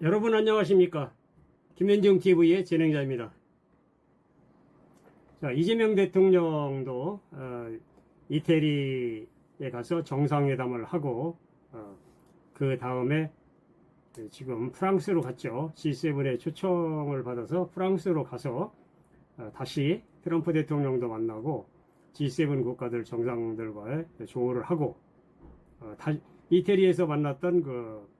여러분 안녕하십니까? 김현중 TV의 진행자입니다. 자, 이재명 대통령도 이태리에 가서 정상회담을 하고 그 다음에 지금 프랑스로 갔죠. G7의 초청을 받아서 프랑스로 가서 다시 트럼프 대통령도 만나고 G7 국가들 정상들과의 조언을 하고 이태리에서 만났던 그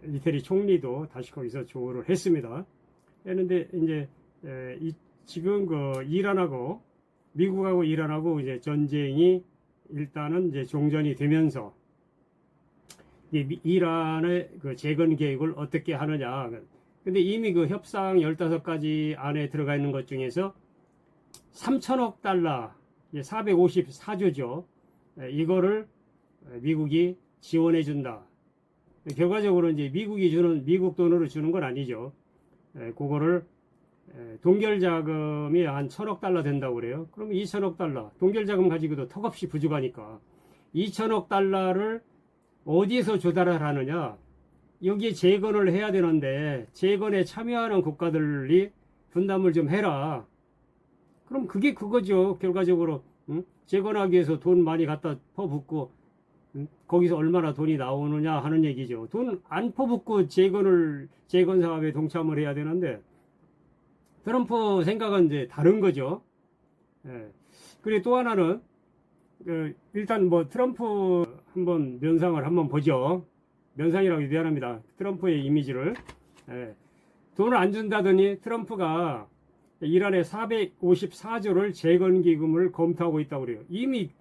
이태리 총리도 다시 거기서 조언을 했습니다. 그런데 이제 지금 그 이란하고 미국하고 이란하고 이제 전쟁이 일단은 이제 종전이 되면서 이란의 그 재건 계획을 어떻게 하느냐. 근데 이미 그 협상 15가지 안에 들어가 있는 것 중에서 3천억 달러, 454조죠. 이거를 미국이 지원해 준다. 결과적으로 이제 미국이 주는, 미국 돈으로 주는 건 아니죠. 그거를 동결 자금이 한 1,000억 달러 된다고 그래요. 그러면 2천억 달러, 동결 자금 가지고도 턱없이 부족하니까 2천억 달러를 어디에서 조달을 하느냐. 여기에 재건을 해야 되는데 재건에 참여하는 국가들이 분담을 좀 해라. 그럼 그게 그거죠. 결과적으로 재건하기 위해서 돈 많이 갖다 퍼붓고 거기서 얼마나 돈이 나오느냐 하는 얘기죠. 돈 안 퍼붓고 재건 사업에 동참을 해야 되는데 트럼프 생각은 이제 다른 거죠. 그리고 또 하나는 일단 뭐 트럼프 한번 면상을 한번 보죠. 면상이라고 미안합니다. 트럼프의 이미지를 돈을 안 준다더니 트럼프가 이란의 454조를 재건 기금을 검토하고 있다고 그래요. 이미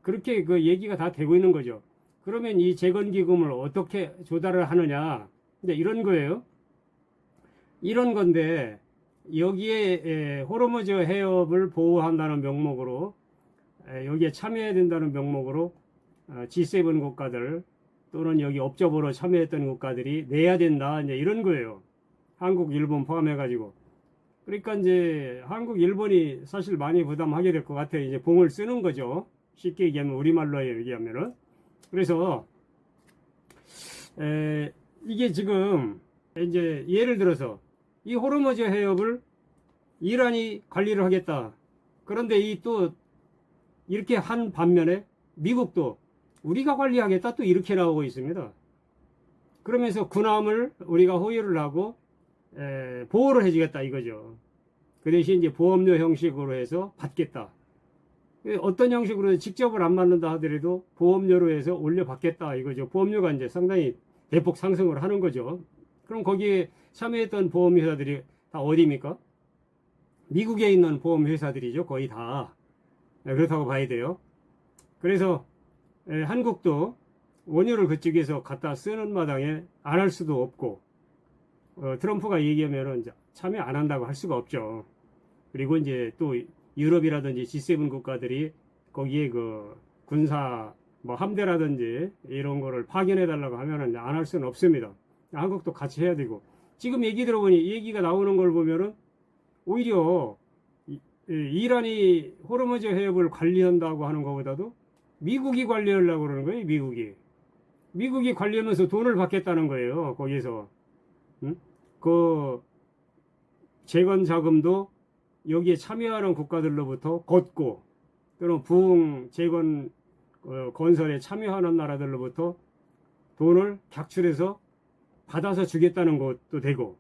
그렇게 그 얘기가 다 되고 있는 거죠. 그러면 이 재건 기금을 어떻게 조달을 하느냐. 이제 이런 거예요. 이런 건데 여기에 호르무즈 해협을 보호한다는 명목으로 여기에 참여해야 된다는 명목으로 G7 국가들 또는 여기 업적으로 참여했던 국가들이 내야 된다. 이제 이런 거예요. 한국, 일본 포함해가지고. 그러니까 이제 한국, 일본이 사실 많이 부담하게 될 것 같아요. 이제 봉을 쓰는 거죠. 쉽게 얘기하면, 우리말로 얘기하면은. 그래서, 이게 지금, 이제 예를 들어서, 이 호르무즈 해협을 이란이 관리를 하겠다. 그런데 이 또, 이렇게 한 반면에, 미국도 우리가 관리하겠다. 또 이렇게 나오고 있습니다. 그러면서 군함을 우리가 호유를 하고, 보호를 해주겠다. 이거죠. 그 대신 이제 보험료 형식으로 해서 받겠다. 어떤 형식으로 직접을 안 받는다 하더라도 보험료로 해서 올려받겠다 이거죠. 보험료가 이제 상당히 대폭 상승을 하는 거죠. 그럼 거기에 참여했던 보험회사들이 다 어디입니까? 미국에 있는 보험회사들이죠. 거의 다. 그렇다고 봐야 돼요. 그래서 한국도 원유를 그쪽에서 갖다 쓰는 마당에 안 할 수도 없고 트럼프가 얘기하면은 참여 안 한다고 할 수가 없죠. 그리고 이제 또 유럽이라든지 G7 국가들이 거기에 그 군사 뭐 함대라든지 이런 거를 파견해 달라고 하면은 안 할 수는 없습니다. 한국도 같이 해야 되고 지금 얘기 들어보니 얘기가 나오는 걸 보면은 오히려 이란이 호르무즈 해협을 관리한다고 하는 것보다도 미국이 관리하려고 그러는 거예요. 미국이 관리하면서 돈을 받겠다는 거예요. 거기서 그 재건 자금도 여기에 참여하는 국가들로부터 걷고 또는 부흥 재건 건설에 참여하는 나라들로부터 돈을 객출해서 받아서 주겠다는 것도 되고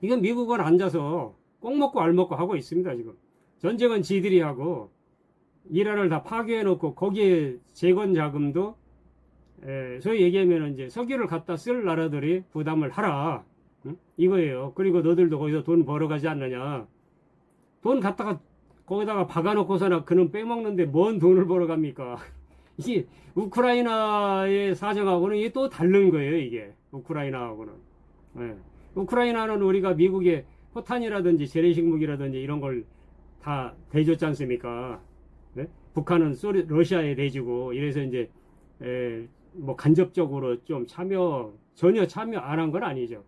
이건 미국은 앉아서 꼭 먹고 알 먹고 하고 있습니다. 지금 전쟁은 지들이 하고 이란을 다 파괴해 놓고 거기에 재건 자금도 소위 얘기하면 이제 석유를 갖다 쓸 나라들이 부담을 하라. 이거예요. 그리고 너들도 거기서 돈 벌어가지 않느냐. 돈 갖다가 거기다가 박아놓고서나 그는 빼먹는데 뭔 돈을 벌어갑니까? 이게 우크라이나의 사정하고는 이게 또 다른 거예요. 이게 우크라이나하고는. 우크라이나는 우리가 미국의 포탄이라든지 재래식 무기라든지 이런 걸 다 대줬지 않습니까? 네? 북한은 러시아에 대주고 이래서 이제 뭐 간접적으로 좀 전혀 참여 안 한 건 아니죠.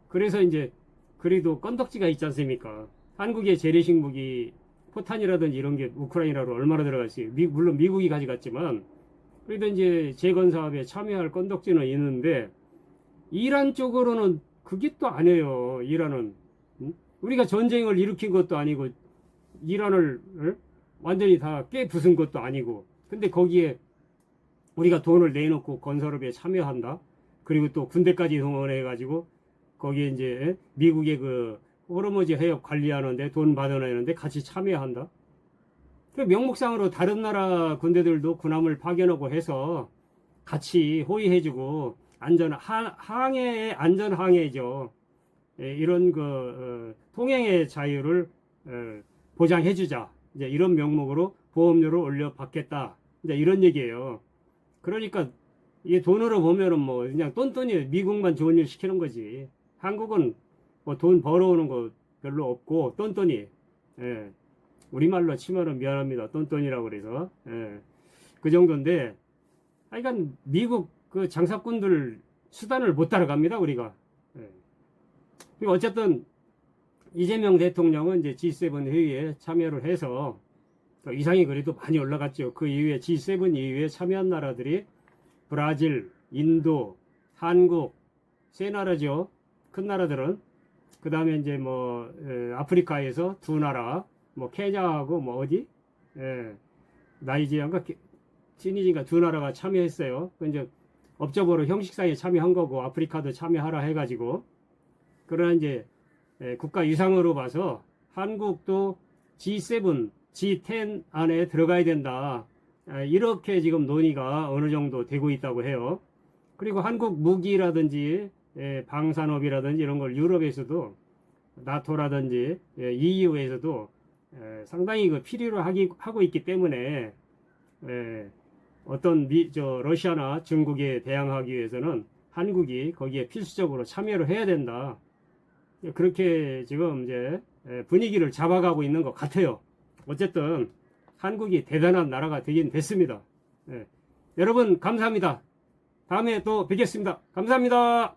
그래서 이제 그래도 건덕지가 있지 않습니까? 한국의 재래식 무기 포탄이라든지 이런 게 우크라이나로 얼마나 들어갔어요. 물론 미국이 가져갔지만 그래도 이제 재건 사업에 참여할 건덕지는 있는데 이란 쪽으로는 그게 또 안 해요. 이란은. 응? 우리가 전쟁을 일으킨 것도 아니고 이란을 완전히 다 깨부순 것도 아니고, 근데 거기에 우리가 돈을 내놓고 건설업에 참여한다. 그리고 또 군대까지 동원해 가지고 거기에 이제 미국의 그 호르무즈 해협 관리하는데 돈 받아내는데 같이 참여한다. 그 명목상으로 다른 나라 군대들도 군함을 파견하고 해서 같이 호위해주고 항해 안전 항해죠. 이런 그 통행의 자유를 보장해주자. 이제 이런 명목으로 보험료를 올려 받겠다. 이제 이런 얘기예요. 그러니까 이게 돈으로 보면은 뭐 그냥 똔똔이 미국만 좋은 일 시키는 거지. 한국은 뭐 돈 벌어오는 거 별로 없고 똔똔이. 예. 우리말로 치면은 미안합니다. 똔똔이라고 그래서. 예. 그 정도인데 하여간 미국 그 장사꾼들 수단을 못 따라갑니다. 우리가. 예. 그리고 어쨌든 이재명 대통령은 이제 G7 회의에 참여를 해서 위상이 그래도 많이 올라갔죠. 그 이후에 G7 이후에 참여한 나라들이 브라질, 인도, 한국 세 나라죠. 큰 나라들은. 그 다음에 이제 뭐 아프리카에서 두 나라, 뭐 케냐하고 뭐 어디, 나이지리아인가 티니지인가 두 나라가 참여했어요. 그 이제 업적으로 형식상에 참여한 거고 아프리카도 참여하라 해가지고. 그러나 이제 국가 위상으로 봐서 한국도 G7, G10 안에 들어가야 된다. 이렇게 지금 논의가 어느 정도 되고 있다고 해요. 그리고 한국 무기라든지 방산업이라든지 이런 걸 유럽에서도 나토라든지 EU에서도 상당히 그 필요로 하고 있기 때문에 어떤 러시아나 중국에 대항하기 위해서는 한국이 거기에 필수적으로 참여를 해야 된다. 그렇게 지금 이제 분위기를 잡아가고 있는 것 같아요. 어쨌든 한국이 대단한 나라가 되긴 됐습니다. 여러분 감사합니다. 다음에 또 뵙겠습니다. 감사합니다.